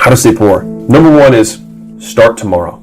How to stay poor. Number 1 is start tomorrow.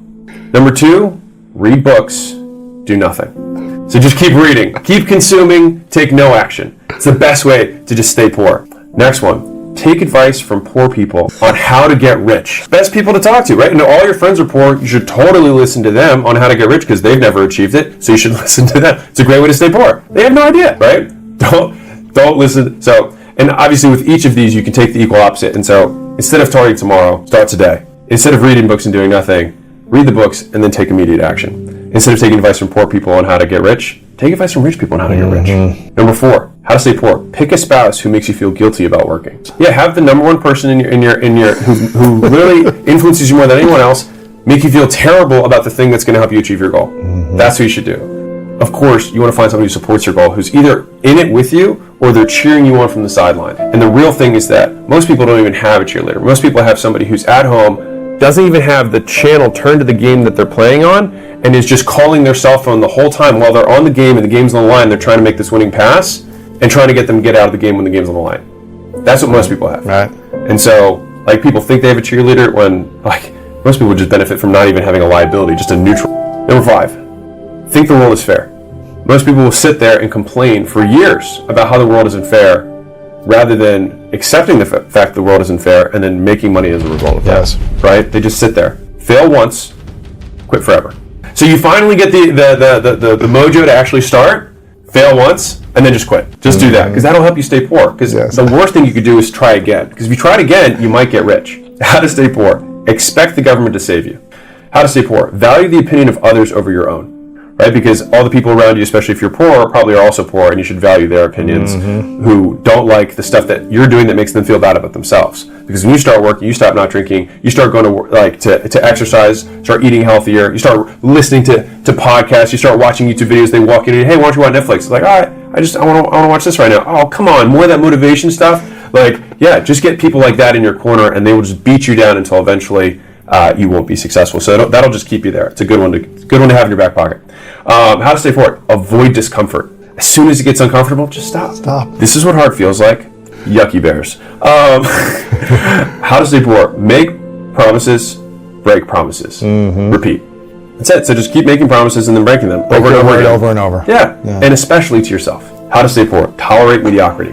Number 2, read books, do nothing. So just keep reading, keep consuming, take no action. It's the best way to just stay poor. Next one, take advice from poor people on how to get rich. Best people to talk to, right? And all your friends are poor, you should totally listen to them on how to get rich because they've never achieved it, so you should listen to them. It's a great way to stay poor. They have no idea, right? Don't listen. So, and obviously with each of these, you can take the equal opposite. And so instead of starting tomorrow, start today. Instead of reading books and doing nothing, read the books and then take immediate action. Instead of taking advice from poor people on how to get rich, take advice from rich people on how to get rich. Number 4, how to stay poor. Pick a spouse who makes you feel guilty about working. Yeah, have the number 1 person in your who literally influences you more than anyone else make you feel terrible about the thing that's going to help you achieve your goal. That's what you should do. Of course, you want to find somebody who supports your goal, who's either in it with you or they're cheering you on from the sideline. And the real thing is that most people don't even have a cheerleader. Most people have somebody who's at home, doesn't even have the channel turned to the game that they're playing on, and is just calling their cell phone the whole time while they're on the game and the game's on the line. They're trying to make this winning pass and trying to get them to get out of the game when the game's on the line. That's what most people have. Right. And so, like, people think they have a cheerleader when, like, most people just benefit from not even having a liability, just a neutral. Number 5, think the world is fair. Most people will sit there and complain for years about how the world isn't fair rather than accepting the fact the world isn't fair and then making money as a result of that. Right? They just sit there. Fail once, quit forever. So you finally get the mojo to actually start, fail once, and then just quit. Just do that, because that'll help you stay poor. Because the worst thing you could do is try again. Because if you try it again, you might get rich. How to stay poor. Expect the government to save you. How to stay poor. Value the opinion of others over your own. Right? Because all the people around you, especially if you're poor, probably are also poor, and you should value their opinions, who don't like the stuff that you're doing that makes them feel bad about themselves. Because when you start working, you stop not drinking, you start going to exercise, start eating healthier, you start listening to podcasts, you start watching YouTube videos. They walk in and, hey, why don't you watch Netflix? It's like, all right, I want to watch this right now. Oh, come on, more of that motivation stuff. Like, yeah, just get people like that in your corner, and they will just beat you down until eventually you won't be successful. So that'll just keep you there. It's a good one to have in your back pocket. How to stay poor. Avoid discomfort. As soon as it gets uncomfortable, just stop. This is what hard feels like. Yucky bears. How to stay poor. Make promises, break promises. Repeat. That's it. So just keep making promises and then breaking them over and over. Yeah. And especially to yourself. How to stay poor. Tolerate mediocrity.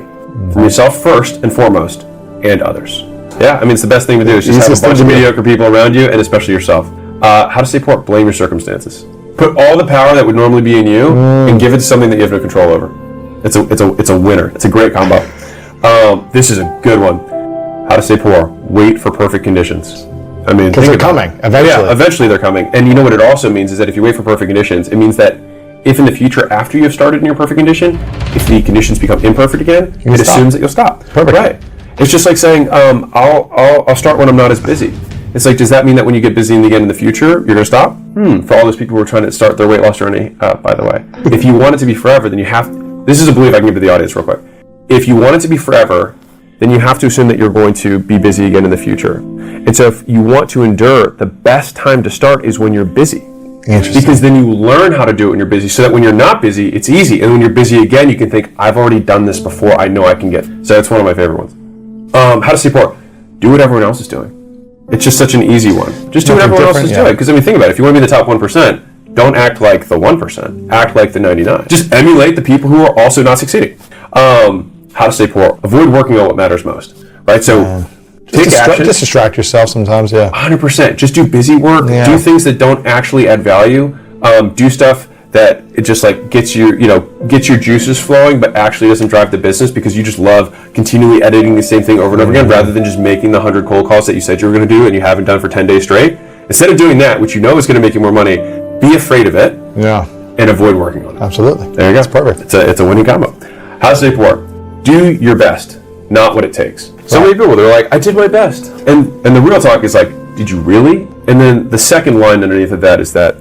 From yourself first and foremost, and others. Yeah, I mean, it's the best thing to do is just have a bunch of mediocre people around you, and especially yourself. How to stay poor. Blame your circumstances. Put all the power that would normally be in you and give it to something that you have no control over. It's a winner. It's a great combo. This is a good one. How to stay poor. Wait for perfect conditions. I mean, because they're coming eventually. Yeah, eventually they're coming. And you know what it also means is that if you wait for perfect conditions, it means that if in the future, after you have started in your perfect condition, if the conditions become imperfect again, it assumes that you'll stop. Perfect. Right. It's just like saying, I'll start when I'm not as busy. It's like, does that mean that when you get busy again in the future, you're going to stop? For all those people who are trying to start their weight loss journey, by the way. If you want it to be forever, then you have to, this is a belief I can give to the audience real quick. If you want it to be forever, then you have to assume that you're going to be busy again in the future. And so if you want to endure, the best time to start is when you're busy. Because then you learn how to do it when you're busy, so that when you're not busy, it's easy. And when you're busy again, you can think, I've already done this before, I know I can get it. So that's one of my favorite ones. How to stay poor. Do what everyone else is doing. It's just such an easy one. Just do what everyone else is doing. Because I mean, think about it. If you want to be the top 1%, don't act like the 1%. Act like the 99. Just emulate the people who are also not succeeding. How to stay poor. Avoid working on what matters most. Right? So take action. Just distract yourself sometimes, 100%. Just do busy work. Do things that don't actually add value. Do stuff that it just like gets your juices flowing, but actually doesn't drive the business, because you just love continually editing the same thing over and over again, rather than just making the 100 cold calls that you said you were going to do and you haven't done for 10 days straight. Instead of doing that, which you know is going to make you more money, be afraid of it. And avoid working on it. Absolutely. There you go. That's perfect. It's a winning combo. How to stay poor. Do your best, not what it takes. So many people, they're like, I did my best. And the real talk is like, did you really? And then the second line underneath of that is that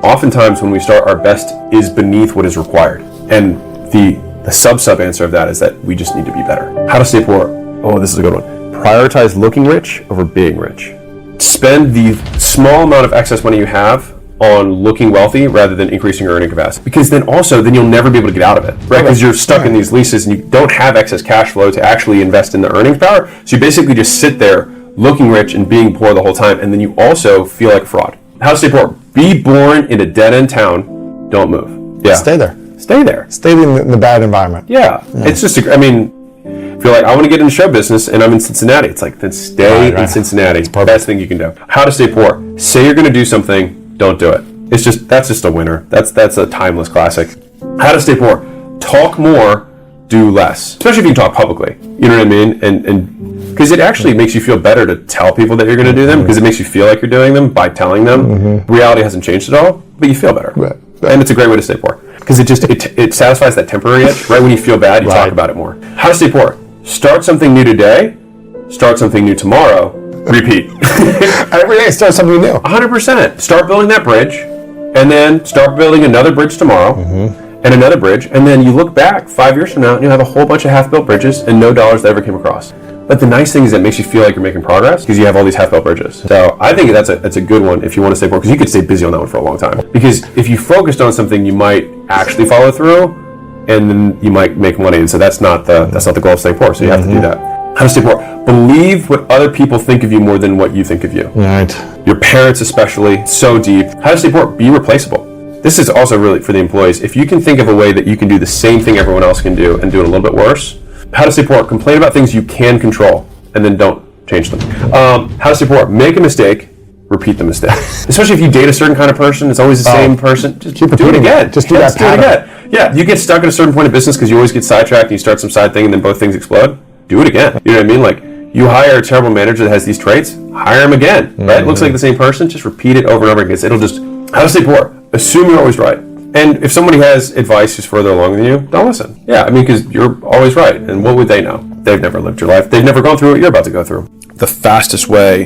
oftentimes when we start, our best is beneath what is required. And the sub answer of that is that we just need to be better. How to stay poor. Oh, this is a good one. Prioritize looking rich over being rich. Spend the small amount of excess money you have on looking wealthy rather than increasing your earning capacity. Because then you'll never be able to get out of it, right? Because you're stuck in these leases and you don't have excess cash flow to actually invest in the earning power. So you basically just sit there looking rich and being poor the whole time, and then you also feel like a fraud. How to stay poor. Be born in a dead-end town. Don't move. Yeah. Stay there. Stay there. Stay in the bad environment. Yeah. It's just, if you're like, I want to get into show business and I'm in Cincinnati, it's like, then stay in Cincinnati. It's the best thing you can do. How to stay poor. Say you're going to do something, don't do it. That's just a winner. That's a timeless classic. How to stay poor. Talk more, do less. Especially if you can talk publicly. You know what I mean? And because it actually makes you feel better to tell people that you're going to do them, because it makes you feel like you're doing them by telling them. Reality hasn't changed at all, but you feel better. Right. And it's a great way to stay poor. Because it satisfies that temporary itch. Right when you feel bad, you talk about it more. How to stay poor. Start something new today. Start something new tomorrow. Repeat. Every day, start something new. 100%. Start building that bridge, and then start building another bridge tomorrow, and another bridge, and then you look back 5 years from now, and you have a whole bunch of half-built bridges and no dollars that ever came across. But the nice thing is it makes you feel like you're making progress because you have all these half-built bridges. So I think that's a good one if you want to stay poor, because you could stay busy on that one for a long time. Because if you focused on something, you might actually follow through, and then you might make money. And so that's not the goal of staying poor. So you have to do that. How to stay poor. Believe what other people think of you more than what you think of you. Right. Your parents especially, so deep. How to stay poor. Be replaceable. This is also really for the employees. If you can think of a way that you can do the same thing everyone else can do and do it a little bit worse. How to stay poor. Complain about things you can control and then don't change them. How to stay poor. Make a mistake. Repeat the mistake. Especially if you date a certain kind of person, it's always the same person. Just keep do it again. Just do that pattern. Do it again. Yeah, you get stuck at a certain point of business because you always get sidetracked and you start some side thing and then both things explode. Do it again. You know what I mean? Like, you hire a terrible manager that has these traits, hire him again. Right? It looks like the same person, just repeat it over and over again. It'll just, how to stay poor. Assume you're always right. And if somebody has advice who's further along than you, don't listen. Yeah, because you're always right. And what would they know? They've never lived your life. They've never gone through what you're about to go through. The fastest way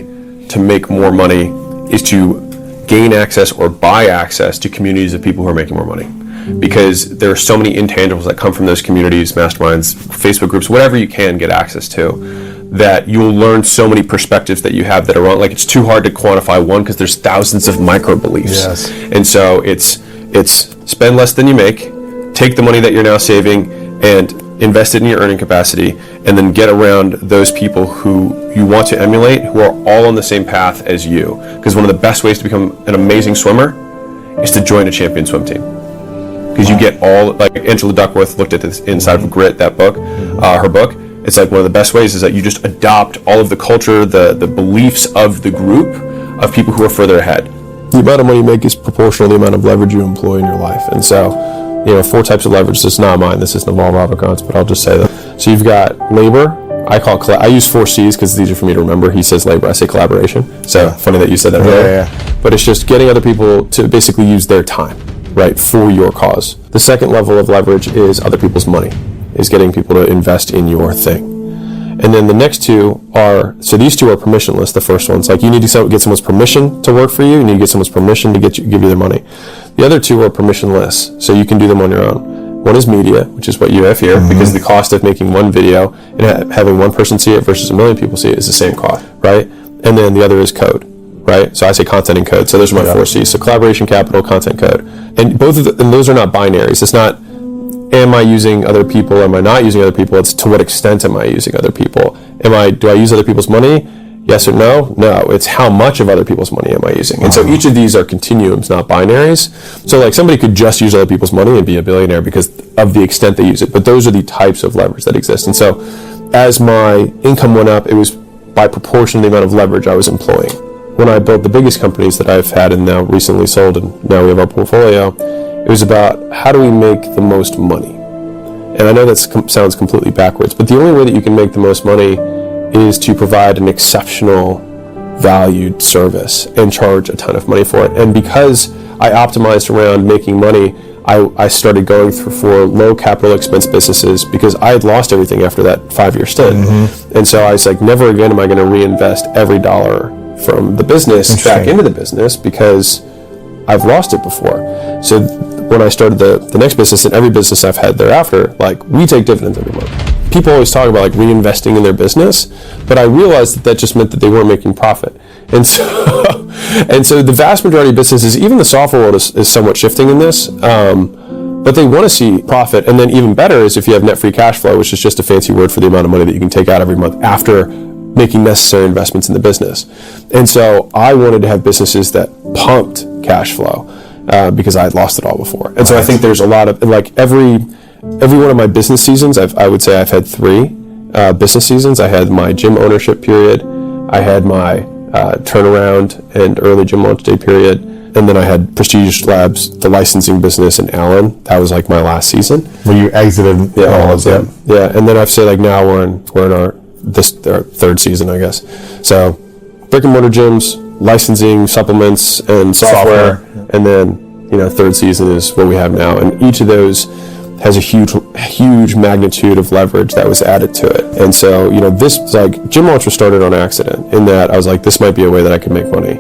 to make more money is to gain access or buy access to communities of people who are making more money. Because there are so many intangibles that come from those communities, masterminds, Facebook groups, whatever you can get access to, that you'll learn so many perspectives that you have that are wrong. Like, it's too hard to quantify one because there's thousands of micro beliefs. Yes. And so it's spend less than you make, take the money that you're now saving and invest it in your earning capacity, and then get around those people who you want to emulate, who are all on the same path as you. Because one of the best ways to become an amazing swimmer is to join a champion swim team. Because you get all, like Angela Duckworth looked at this inside of Grit, that book, her book. It's like one of the best ways is that you just adopt all of the culture, the beliefs of the group of people who are further ahead. The amount of money you make is proportional to the amount of leverage you employ in your life. And so, 4 types of leverage. This is not mine. This isn't of all Robert Grant's, but I'll just say that. So you've got labor. I use 4 C's because it's easier for me to remember. He says labor, I say collaboration. So funny that you said that earlier. Yeah. But it's just getting other people to basically use their time, right, for your cause. The second level of leverage is other people's money, is getting people to invest in your thing. And then the next two are, so these two are permissionless. The first one's like you need to get someone's permission to work for you. You need to get someone's permission to give you their money. The other two are permissionless, so you can do them on your own. One is media, which is what you have here, because the cost of making one video and having one person see it versus a million people see it is the same cost, right? And then the other is code, right? So I say content and code. So those are my 4 C's. So collaboration, capital, content, code. And and those are not binaries. It's not, am I using other people? Am I not using other people? It's to what extent am I using other people? Do I use other people's money? Yes or no? No. It's how much of other people's money am I using? And so each of these are continuums, not binaries. So like somebody could just use other people's money and be a billionaire because of the extent they use it. But those are the types of leverage that exist. And so as my income went up, it was by proportion to the amount of leverage I was employing. When I built the biggest companies that I've had and now recently sold, and now we have our portfolio, it was about how do we make the most money? And I know that sounds completely backwards, but the only way that you can make the most money is to provide an exceptional valued service and charge a ton of money for it. And because I optimized around making money, I started going for low capital expense businesses because I had lost everything after that 5-year stint. And so I was like, never again am I going to reinvest every dollar from the business back into the business because I've lost it before. So when I started the next business and every business I've had thereafter, like we take dividends every month. People always talk about like reinvesting in their business, but I realized that just meant that they weren't making profit. And so the vast majority of businesses, even the software world is somewhat shifting in this, but they want to see profit. And then even better is if you have net free cash flow, which is just a fancy word for the amount of money that you can take out every month after making necessary investments in the business. And so I wanted to have businesses that pumped cash flow because I had lost it all before. And so I think there's a lot of, like, every one of my business seasons, I would say I've had 3 business seasons. I had my gym ownership period, I had my turnaround and early gym launch day period, and then I had Prestige Labs, the licensing business in Allen. That was like my last season. Where you exited all of them. Yeah, and then I'd say, like, now we're in our 3rd season, I guess. So brick and mortar gyms, licensing, supplements, and software. And then, 3rd season is what we have now. And each of those has a huge magnitude of leverage that was added to it. And so, this, like, gym launch was started on accident, in that I was like, this might be a way that I could make money.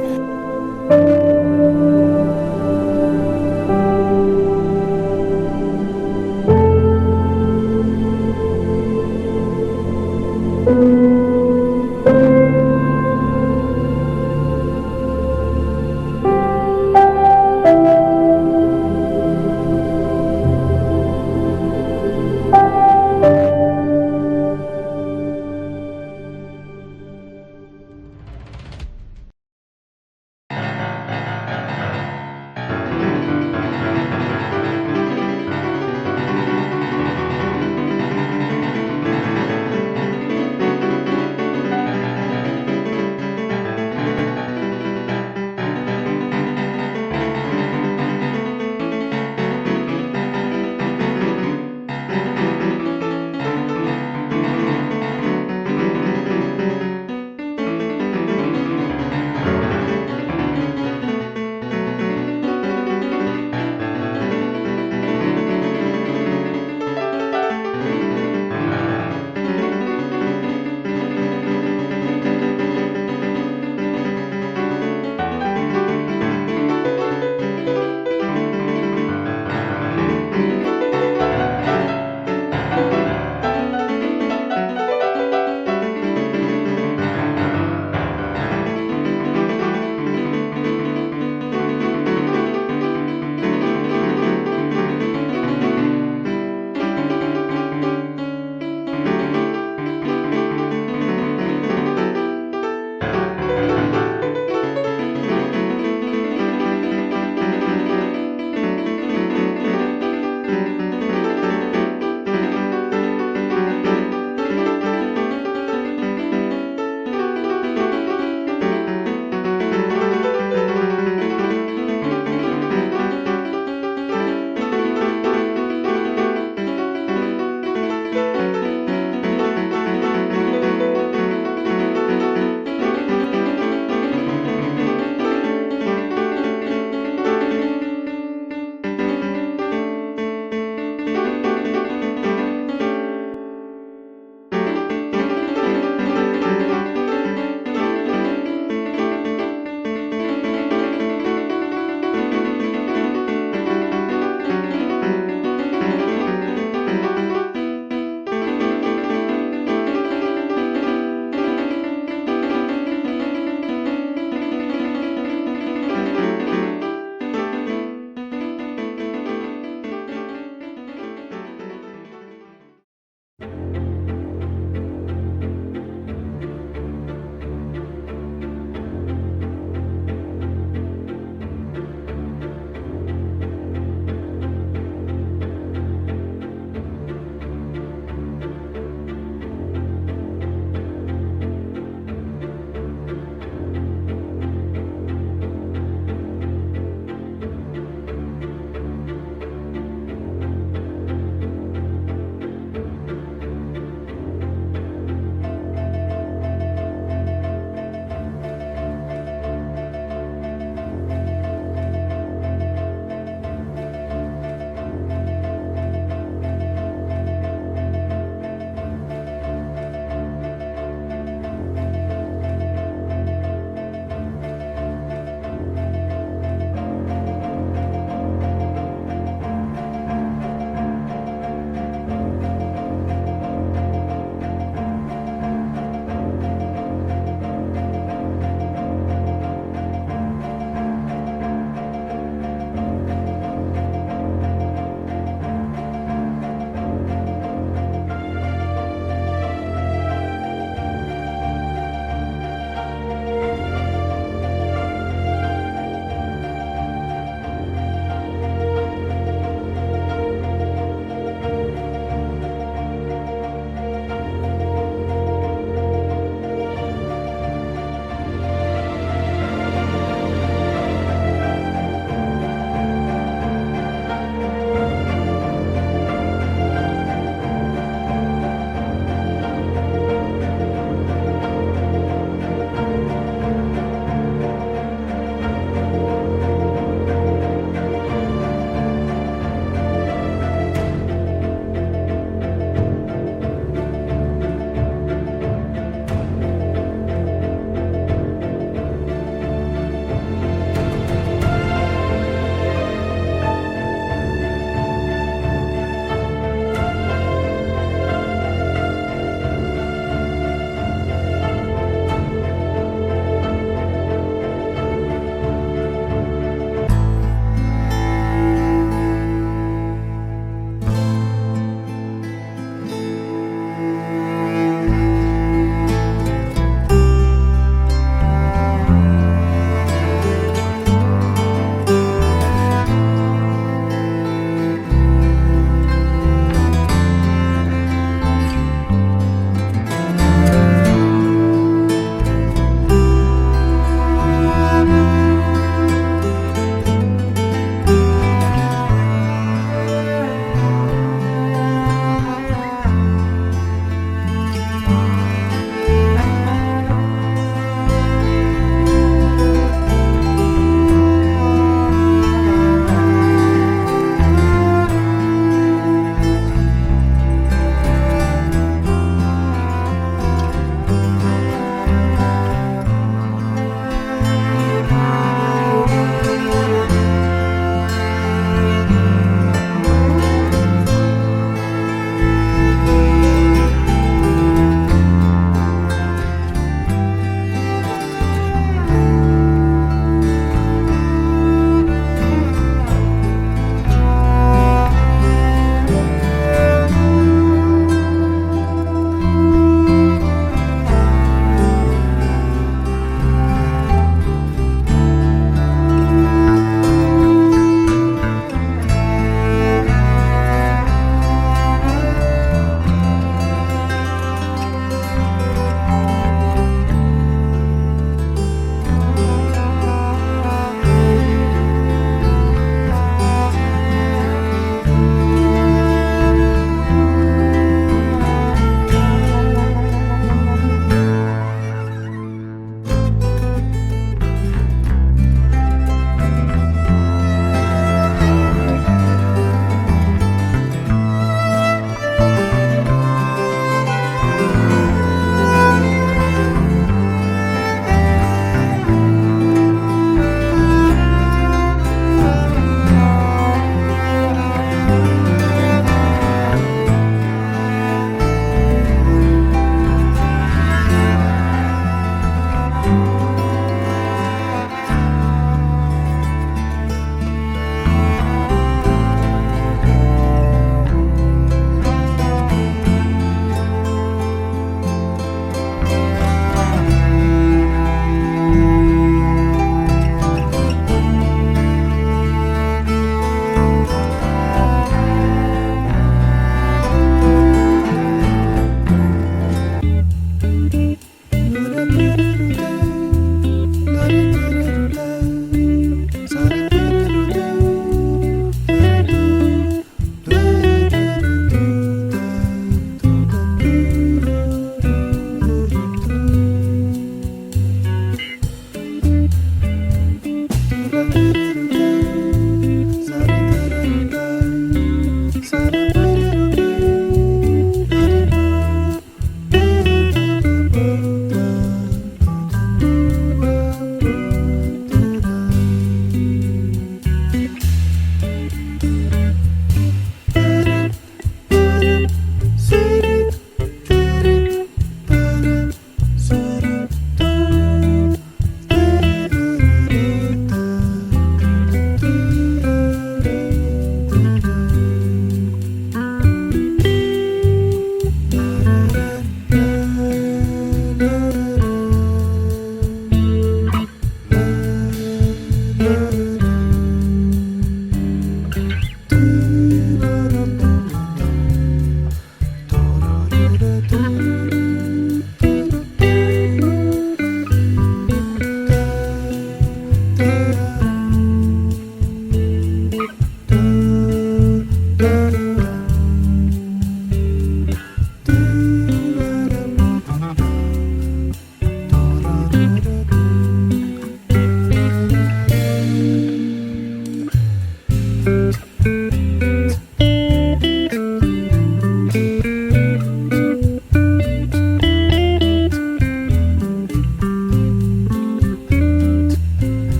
Bye.